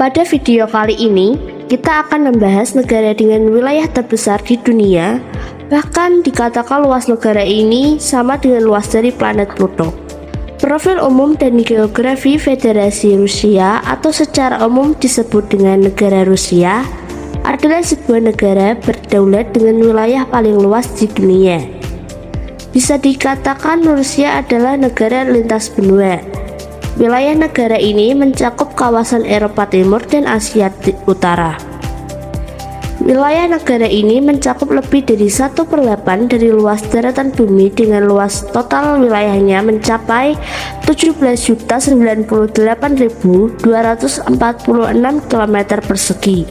Pada video kali ini, kita akan membahas negara dengan wilayah terbesar di dunia. Bahkan dikatakan luas negara ini sama dengan luas dari planet Pluto. Profil umum dan geografi Federasi Rusia atau secara umum disebut dengan negara Rusia adalah sebuah negara berdaulat dengan wilayah paling luas di dunia. Bisa dikatakan Rusia adalah negara lintas benua. Wilayah negara ini mencakup kawasan Eropa Timur dan Asia Utara. Wilayah negara ini mencakup lebih dari 1/8 dari luas daratan bumi dengan luas total wilayahnya mencapai 17.098.246 km persegi.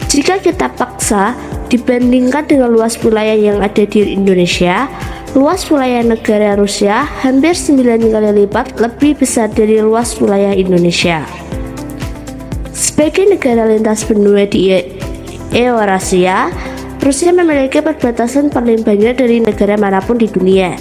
Jika kita paksa dibandingkan dengan luas wilayah yang ada di Indonesia, luas wilayah negara Rusia hampir 9 kali lipat lebih besar dari luas wilayah Indonesia. Sebagai negara lintas benua di Eurasia, Rusia memiliki perbatasan paling banyak dari negara manapun di dunia.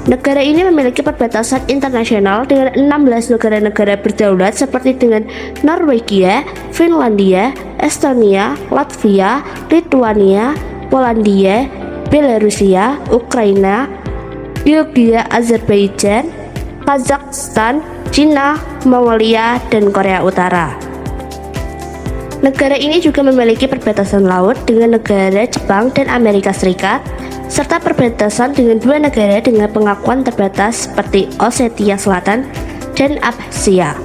Negara ini memiliki perbatasan internasional dengan 16 negara-negara berdaulat seperti dengan Norwegia, Finlandia, Estonia, Latvia, Lituania, Polandia, Belarusia, Ukraina, Georgia, Azerbaijan, Kazakhstan, Cina, Mongolia, dan Korea Utara. Negara ini juga memiliki perbatasan laut dengan negara Jepang dan Amerika Serikat, serta perbatasan dengan dua negara dengan pengakuan terbatas seperti Ossetia Selatan dan Abkhazia.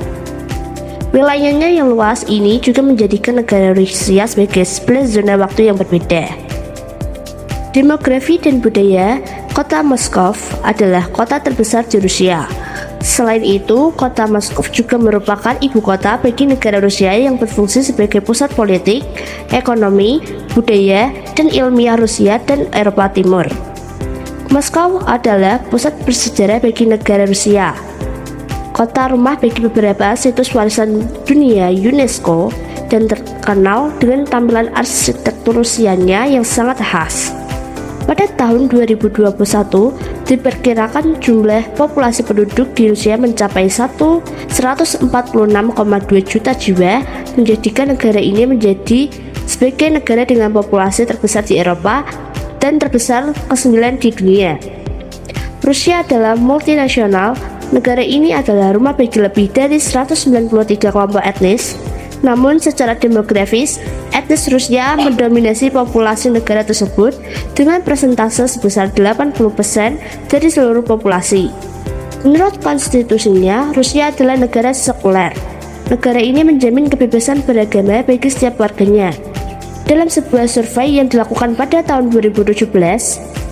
Wilayahnya yang luas ini juga menjadikan negara Rusia sebagai 11 zona waktu yang berbeda. Demografi dan budaya, kota Moskow adalah kota terbesar di Rusia. Selain itu, kota Moskow juga merupakan ibu kota bagi negara Rusia yang berfungsi sebagai pusat politik, ekonomi, budaya, dan ilmiah Rusia dan Eropa Timur. Moskow adalah pusat bersejarah bagi negara Rusia, kota rumah bagi beberapa situs warisan dunia UNESCO, dan terkenal dengan tampilan arsitektur Rusianya yang sangat khas. Pada tahun 2021, diperkirakan jumlah populasi penduduk di Rusia mencapai 146,2 juta jiwa, menjadikan negara ini menjadi sebagai negara dengan populasi terbesar di Eropa dan terbesar ke-9 di dunia. Rusia adalah multinasional. Negara ini adalah rumah bagi lebih dari 193 kelompok etnis. Namun secara demografis, etnis Rusia mendominasi populasi negara tersebut dengan persentase sebesar 80% dari seluruh populasi. Menurut konstitusinya, Rusia adalah negara sekuler. Negara ini menjamin kebebasan beragama bagi setiap warganya. Dalam sebuah survei yang dilakukan pada tahun 2017,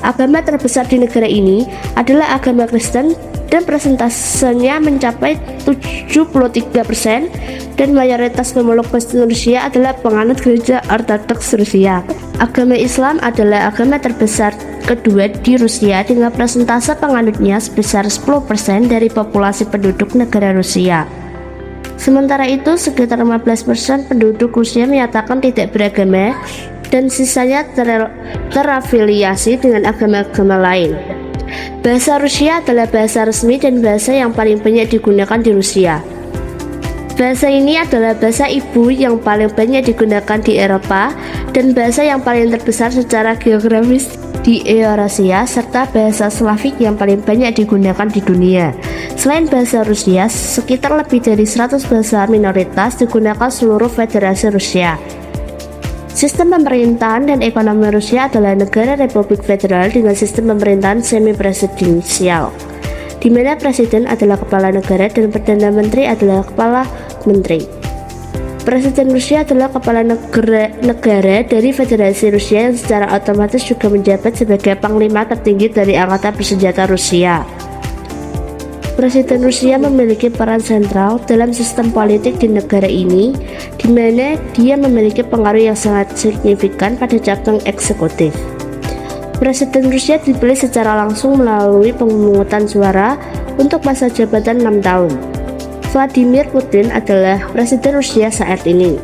agama terbesar di negara ini adalah agama Kristen dan persentasenya mencapai 73%, dan mayoritas pemeluk Kristen Rusia adalah penganut gereja Ortodoks Rusia. Agama Islam adalah agama terbesar kedua di Rusia dengan persentase penganutnya sebesar 10% dari populasi penduduk negara Rusia. Sementara itu, sekitar 15% penduduk Rusia menyatakan tidak beragama dan sisanya terafiliasi dengan agama-agama lain. Bahasa Rusia adalah bahasa resmi dan bahasa yang paling banyak digunakan di Rusia. Bahasa ini adalah bahasa ibu yang paling banyak digunakan di Eropa dan bahasa yang paling terbesar secara geografis di Eurasia, serta bahasa Slavik yang paling banyak digunakan di dunia. Selain bahasa Rusia, sekitar lebih dari 100 bahasa minoritas digunakan seluruh Federasi Rusia. Sistem pemerintahan dan ekonomi Rusia adalah negara Republik Federal dengan sistem pemerintahan semi-presidensial, di mana presiden adalah kepala negara dan perdana menteri adalah kepala menteri. Presiden Rusia adalah kepala negara dari Federasi Rusia yang secara otomatis juga menjabat sebagai panglima tertinggi dari Angkatan Bersenjata Rusia. Presiden Rusia memiliki peran sentral dalam sistem politik di negara ini, di mana dia memiliki pengaruh yang sangat signifikan pada cabang eksekutif. Presiden Rusia dipilih secara langsung melalui pemungutan suara untuk masa jabatan 6 tahun. Vladimir Putin adalah presiden Rusia saat ini.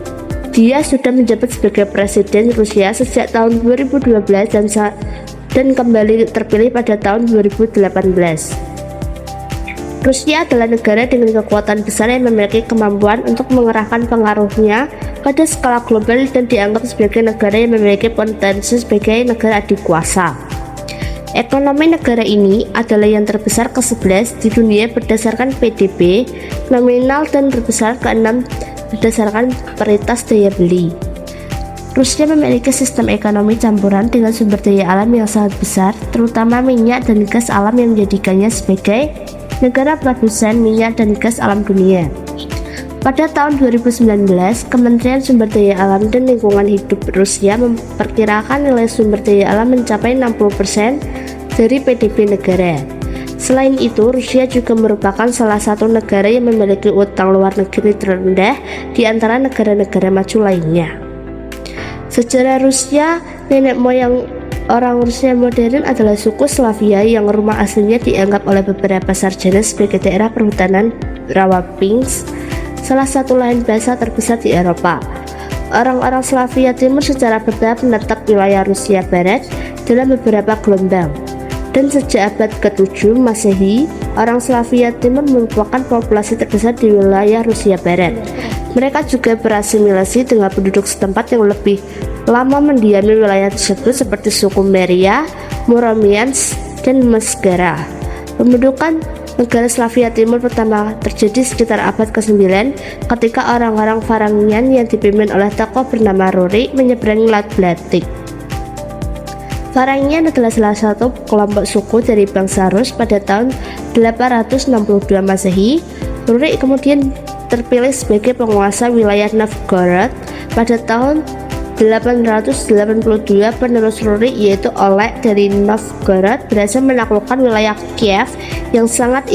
Dia sudah menjabat sebagai presiden Rusia sejak tahun 2012 dan kembali terpilih pada tahun 2018. Rusia adalah negara dengan kekuatan besar yang memiliki kemampuan untuk mengerahkan pengaruhnya pada skala global dan dianggap sebagai negara yang memiliki potensi sebagai negara adikuasa. Ekonomi negara ini adalah yang terbesar ke-11 di dunia berdasarkan PDB nominal dan terbesar ke-6 berdasarkan paritas daya beli. Rusia memiliki sistem ekonomi campuran dengan sumber daya alam yang sangat besar, terutama minyak dan gas alam yang menjadikannya sebagai negara produsen minyak dan gas alam dunia. Pada tahun 2019, Kementerian Sumber Daya Alam dan Lingkungan Hidup Rusia memperkirakan nilai sumber daya alam mencapai 60% dari PDB negara. Selain itu, Rusia juga merupakan salah satu negara yang memiliki utang luar negeri terendah di antara negara-negara maju lainnya. Sejarah Rusia, nenek moyang orang Rusia modern adalah suku Slavia yang rumah aslinya dianggap oleh beberapa sarjana sebagai daerah perhutanan rawa Pinsk, salah satu lahan basah terbesar di Eropa. Orang-orang Slavia Timur secara bertahap menetap wilayah Rusia Barat dalam beberapa gelombang. Dan sejak abad ke-7 Masehi, orang Slavia Timur merupakan populasi terbesar di wilayah Rusia Barat. Mereka juga berasimilasi dengan penduduk setempat yang lebih lama mendiami wilayah tersebut seperti suku Meria, Muromyansk, dan Mesgara. Pembentukan negara Slavia Timur pertama terjadi sekitar abad ke-9 ketika orang-orang Varangian yang dipimpin oleh tokoh bernama Rurik menyeberangi Laut Baltik. Varangian adalah salah satu kelompok suku dari bangsa Rus pada tahun 862 Masehi. Rurik kemudian terpilih sebagai penguasa wilayah Novgorod pada tahun 882. Penerus Rurik yaitu Oleg dari Novgorod berhasil menaklukkan wilayah Kiev yang saat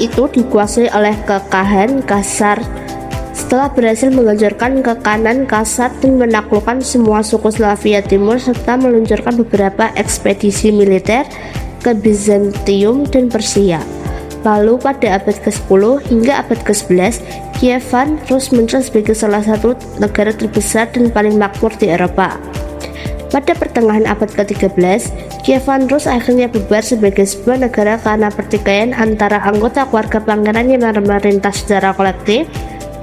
itu dikuasai oleh kekaisaran Kasar. Setelah berhasil menghancurkan kekanan Kasar dan menaklukkan semua suku Slavia Timur serta meluncurkan beberapa ekspedisi militer ke Bizantium dan Persia. Lalu pada abad ke-10 hingga abad ke-11, Kievan Rus muncul sebagai salah satu negara terbesar dan paling makmur di Eropa. Pada pertengahan abad ke-13, Kievan Rus akhirnya bubar sebagai sebuah negara karena pertikaian antara anggota keluarga pangeran yang memerintah secara kolektif,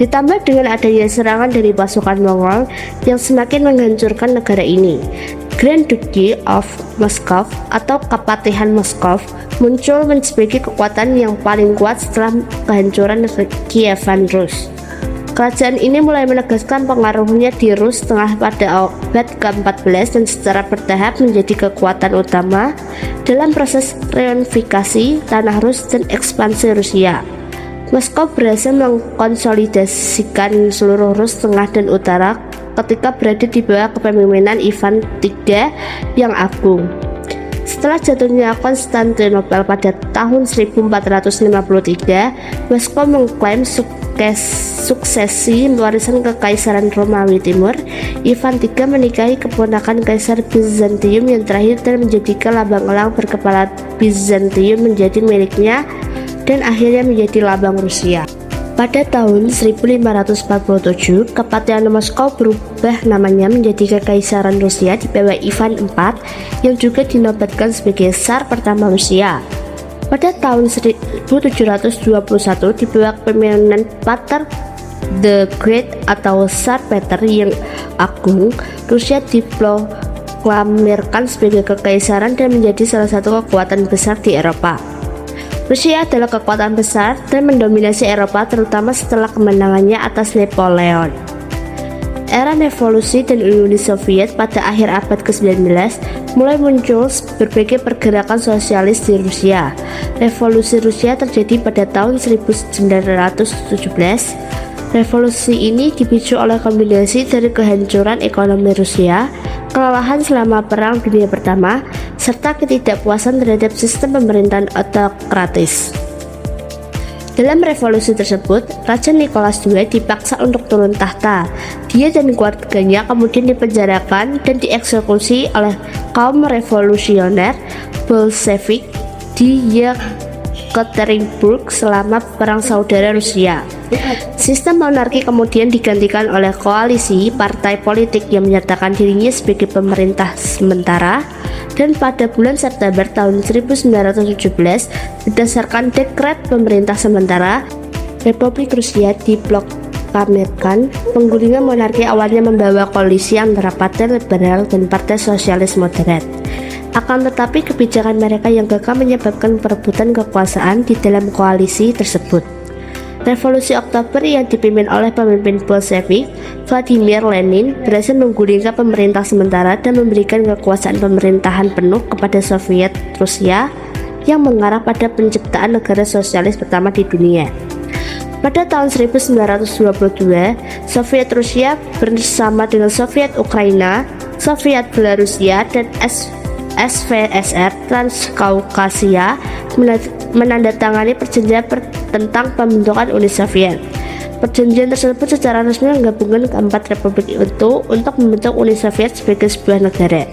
ditambah dengan adanya serangan dari pasukan Mongol yang semakin menghancurkan negara ini. Grand Duchy of Moscow atau Kepatihan Moskow muncul sebagai kekuatan yang paling kuat setelah kehancuran Kievan Rus. Kerajaan ini mulai menegaskan pengaruhnya di Rus Tengah pada abad ke-14 dan secara bertahap menjadi kekuatan utama dalam proses reunifikasi tanah Rus dan ekspansi Rusia. Moskow berhasil mengkonsolidasikan seluruh Rus Tengah dan Utara ketika berada di bawah kepemimpinan Ivan III yang Agung. Setelah jatuhnya Konstantinopel pada tahun 1453, Moskow mengklaim suksesi warisan Kekaisaran Romawi Timur. Ivan III menikahi keponakan Kaisar Bizantium yang terakhir dan menjadikan lambang elang berkepala Bizantium menjadi miliknya dan akhirnya menjadi lambang Rusia. Pada tahun 1547, Kepatihan Moskow berubah namanya menjadi Kekaisaran Rusia di bawah Ivan IV yang juga dinobatkan sebagai Tsar pertama Rusia. Pada tahun 1721, di bawah kepemimpinan Peter the Great atau Tsar Peter yang Agung, Rusia diproklamirkan sebagai kekaisaran dan menjadi salah satu kekuatan besar di Eropa. Rusia adalah kekuatan besar dan mendominasi Eropa terutama setelah kemenangannya atas Napoleon. Era revolusi dan Uni Soviet pada akhir abad ke-19 mulai muncul berbagai pergerakan sosialis di Rusia. Revolusi Rusia terjadi pada tahun 1917. Revolusi ini dipicu oleh kombinasi dari kehancuran ekonomi Rusia, kelelahan selama Perang Dunia Pertama, serta ketidakpuasan terhadap sistem pemerintahan otokratis. Dalam revolusi tersebut, Raja Nicholas II dipaksa untuk turun tahta. Dia dan keluarganya kemudian dipenjarakan dan dieksekusi oleh kaum revolusioner Bolshevik di Yekaterinburg selama Perang Saudara Rusia. Sistem monarki kemudian digantikan oleh koalisi partai politik yang menyatakan dirinya sebagai pemerintah sementara. Dan pada bulan September tahun 1917, berdasarkan dekret pemerintah sementara, Republik Rusia diproklamirkan. Penggulingan monarki awalnya membawa koalisi antara Partai Liberal dan Partai Sosialis Moderat. Akan tetapi kebijakan mereka yang gagal menyebabkan perebutan kekuasaan di dalam koalisi tersebut. Revolusi Oktober yang dipimpin oleh pemimpin Bolshevik, Vladimir Lenin, berhasil menggulingkan pemerintah sementara dan memberikan kekuasaan pemerintahan penuh kepada Soviet Rusia yang mengarah pada penciptaan negara sosialis pertama di dunia. Pada tahun 1922, Soviet Rusia bersama dengan Soviet Ukraina, Soviet Belarusia, dan SVSR Transkaukasia menandatangani perjanjian tentang pembentukan Uni Soviet. Perjanjian tersebut secara resmi menggabungkan keempat republik itu untuk membentuk Uni Soviet sebagai sebuah negara.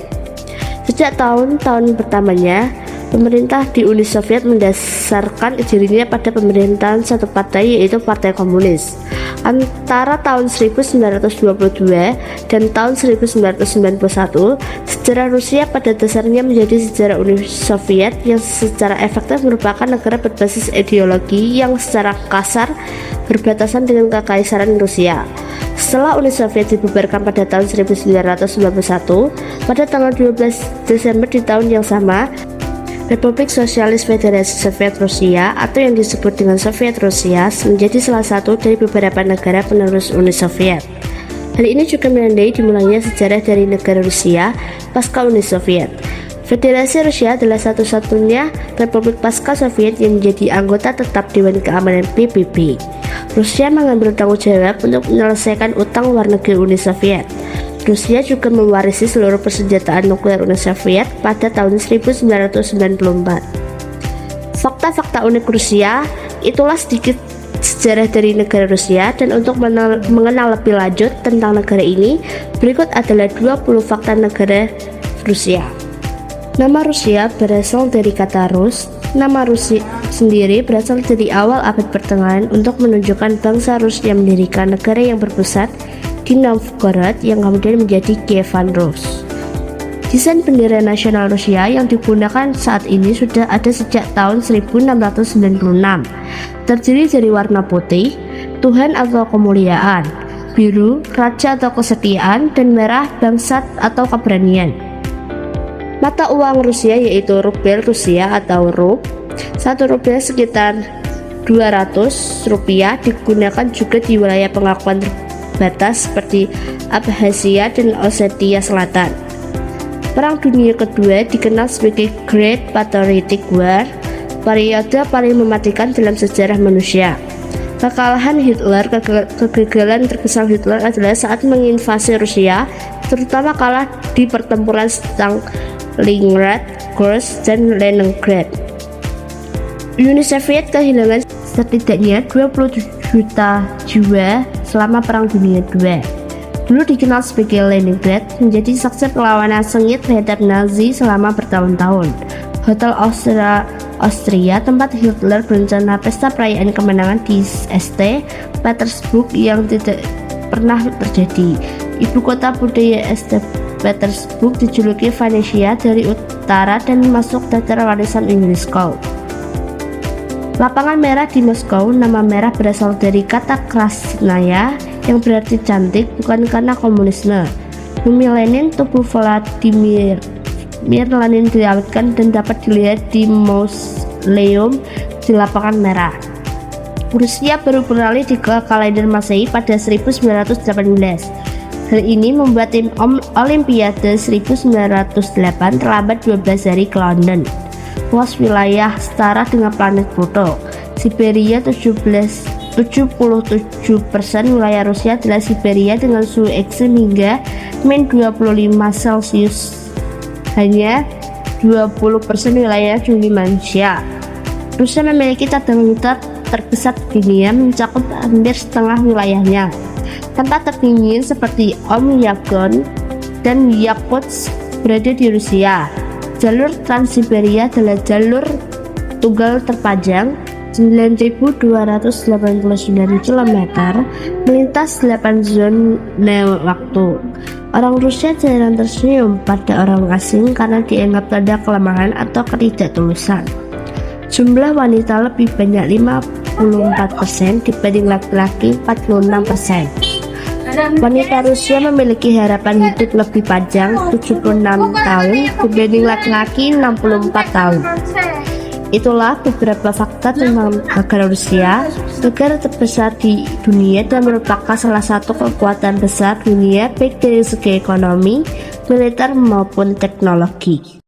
Sejak tahun-tahun pertamanya, pemerintah di Uni Soviet mendasarkan dirinya pada pemerintahan satu partai, yaitu Partai Komunis. Antara tahun 1922 dan tahun 1991, sejarah Rusia pada dasarnya menjadi sejarah Uni Soviet yang secara efektif merupakan negara berbasis ideologi yang secara kasar berbatasan dengan Kekaisaran Rusia. Setelah Uni Soviet dibubarkan pada tahun 1991, pada tanggal 12 Desember di tahun yang sama, Republik Sosialis Federasi Soviet Rusia atau yang disebut dengan Soviet Rusia menjadi salah satu dari beberapa negara penerus Uni Soviet. Hal ini juga menandai dimulainya sejarah dari negara Rusia pasca Uni Soviet. Federasi Rusia adalah satu-satunya republik pasca Soviet yang menjadi anggota tetap Dewan Keamanan PBB. Rusia mengambil tanggung jawab untuk menyelesaikan utang luar negeri Uni Soviet. Rusia juga mewarisi seluruh persenjataan nuklir Uni Soviet pada tahun 1994. Fakta-fakta unik Rusia, itulah sedikit sejarah dari negara Rusia, dan untuk mengenal lebih lanjut tentang negara ini, berikut adalah 20 fakta negara Rusia. Nama Rusia berasal dari kata Rus. Nama Rusia sendiri berasal dari awal abad pertengahan untuk menunjukkan bangsa Rus yang mendirikan negara yang berpusat di Novgorod yang kemudian menjadi Kievan Rus. Desain bendera nasional Rusia yang digunakan saat ini sudah ada sejak tahun 1696. Terdiri dari warna putih, Tuhan atau kemuliaan, biru, raja atau kesetiaan, dan merah, bangsat atau keberanian. Mata uang Rusia yaitu rubel Rusia atau rub. 1 rubel sekitar 200 rupiah digunakan juga di wilayah pengakuan batas seperti Abkhazia dan Ossetia Selatan. Perang Dunia Kedua dikenal sebagai Great Patriotic War, periode paling mematikan dalam sejarah manusia. Kekalahan Hitler, kegagalan terbesar Hitler adalah saat menginvasi Rusia, terutama kalah di pertempuran Stalingrad, Kursk, dan Leningrad. Uni Soviet kehilangan setidaknya 27 juta jiwa selama Perang Dunia II. Dulu dikenal sebagai Leningrad, menjadi saksi perlawanan sengit terhadap Nazi selama bertahun-tahun. Hotel Austria, tempat Hitler berencana pesta perayaan kemenangan di St. Petersburg yang tidak pernah terjadi. Ibu kota budaya St. Petersburg dijuluki Venesia dari utara dan masuk daftar warisan UNESCO. Lapangan merah di Moskow, nama merah berasal dari kata Krasnaya yang berarti cantik, bukan karena komunisme. Mumi Lenin, tubuh Vladimir Lenin dirawatkan dan dapat dilihat di Mausoleum di Lapangan Merah. Rusia baru beralih di kalender Masehi pada 1918. Hal ini membuat tim Olimpiade 1908 terlambat 12 hari ke London. Luas wilayah setara dengan planet Pluto. Siberia 77% wilayah Rusia adalah Siberia dengan suhu ekstrim hingga -25°C. Hanya 20% wilayah bumi manusia. Rusia memiliki cadangan nuklir terbesar di dunia, mencakup hampir setengah wilayahnya. Tempat terdingin seperti Oymyakon dan Yakutsk berada di Rusia. Jalur Trans-Siberia adalah jalur tunggal terpanjang 9.289 km melintas 8 zona waktu. Orang Rusia jarang tersenyum pada orang asing karena dianggap tanda kelemahan atau ketidaktulusan. Jumlah wanita lebih banyak 54% dibanding laki-laki 46%. Wanita Rusia memiliki harapan hidup lebih panjang 76 tahun dibanding laki-laki 64 tahun. Itulah beberapa fakta tentang negara Rusia, negara terbesar di dunia dan merupakan salah satu kekuatan besar dunia baik dari segi ekonomi, militer maupun teknologi.